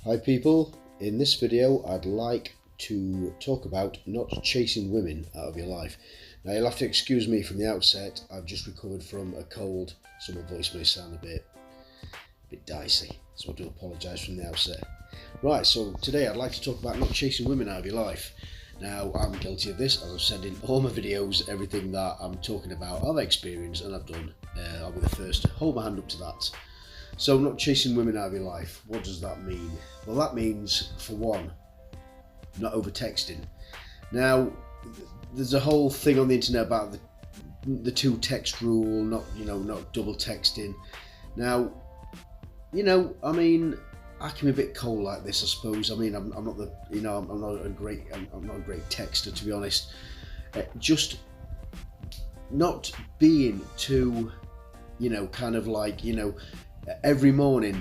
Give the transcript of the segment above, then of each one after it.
Hi people, in this video I'd like to talk about not chasing women out of your life. Now you'll have to excuse me from the outset, I've just recovered from a cold, so my voice may sound a bit dicey, so I do apologise from the outset. Right, so today I'd like to talk about not chasing women out of your life. Now I'm guilty of this, as I've said in all my videos, everything that I'm talking about I've experienced and I've done. I'll be the first to hold my hand up to that. So not chasing women out of your life, what does that mean? Well, that means, for one, not over texting. Now, there's a whole thing on the internet about the two text rule, not double texting. Now, I mean, I can be a bit cold like this, I suppose. I mean, I'm not a great texter, to be honest. Just not being too, every morning,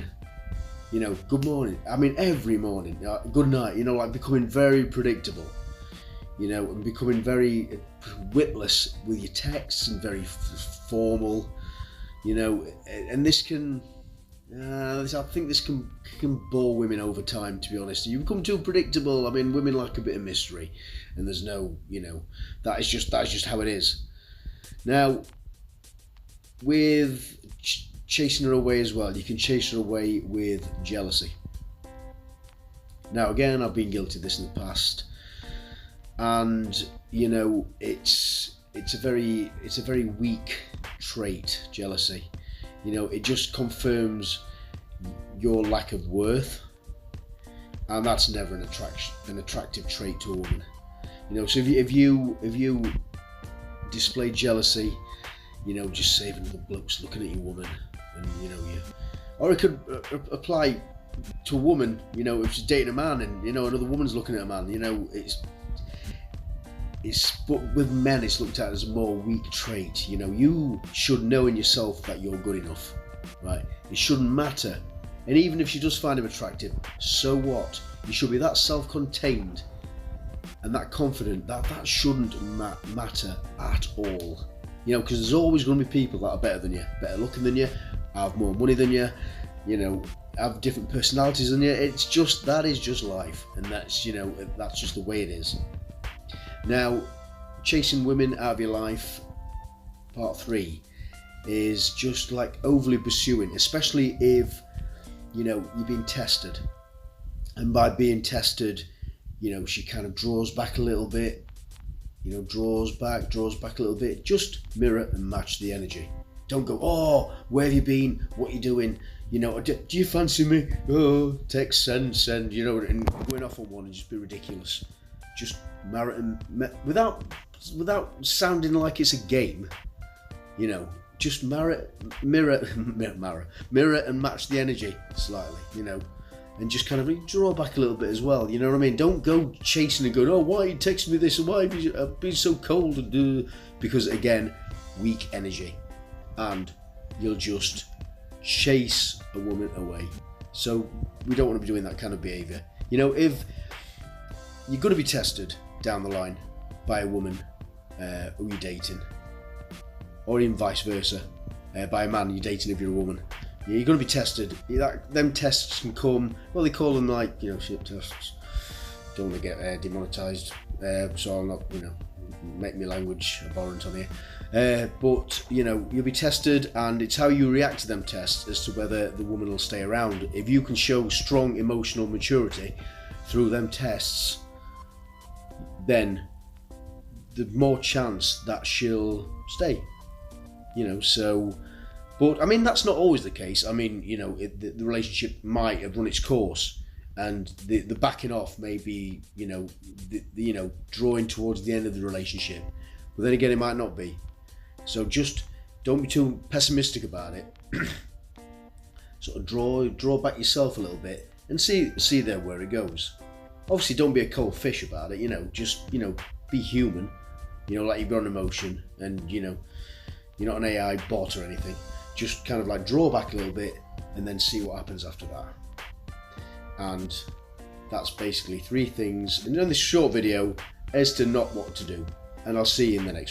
good morning. I mean, every morning, good night. Like becoming very predictable. And becoming very witless with your texts and very formal. And this can. I think this can bore women over time, to be honest. You become too predictable. I mean, women like a bit of mystery, and there's no, that is just how it is. Now, with chasing her away as well, you can chase her away with jealousy. Now, again, I've been guilty of this in the past, and it's a very weak trait, jealousy. It just confirms your lack of worth, and that's never an attractive trait to a woman. So if you display jealousy, just saving the blokes looking at your woman, and or it could apply to a woman. If she's dating a man and another woman's looking at a man, but with men it's looked at as a more weak trait. You should know in yourself that you're good enough, right? It shouldn't matter, and even if she does find him attractive, so what? You should be that self-contained and that confident that shouldn't matter at all. Because there's always going to be people that are better than you, better looking than you, have more money than you, have different personalities than you. That is just life, and that's that's just the way it is. Now, chasing women out of your life, part 3, is just like overly pursuing, especially if you're being tested, and by being tested, she kind of draws back a little bit. Draws back a little bit. Just mirror and match the energy. Don't go, oh, where have you been? What are you doing? Do you fancy me? Oh, text, send, and going off on one and just be ridiculous. Just mirror and without sounding like it's a game. Just mirror and match the energy slightly. And just kind of draw back a little bit as well. You know what I mean? Don't go chasing and going, oh, why are you texting me this? Why have you been so cold? Because again, weak energy, and you'll just chase a woman away. So we don't want to be doing that kind of behaviour. If you're going to be tested down the line by a woman who you're dating, or even vice versa, by a man you're dating if you're a woman. You're going to be tested. Them tests can come. Well, they call them shit tests. Don't want to get demonetised, so I'll not make my language abhorrent on here. But you'll be tested, and it's how you react to them tests as to whether the woman will stay around. If you can show strong emotional maturity through them tests, then the more chance that she'll stay. So. But I mean, that's not always the case. I mean, the relationship might have run its course, and the backing off may be, drawing towards the end of the relationship. But then again, it might not be. So just don't be too pessimistic about it. Sort of draw back yourself a little bit and see there where it goes. Obviously, don't be a cold fish about it. Just be human. Like you've got an emotion, and you're not an AI bot or anything. Just kind of like draw back a little bit and then see what happens after that. And that's basically 3 things in this short video as to not what to do. And I'll see you in the next one.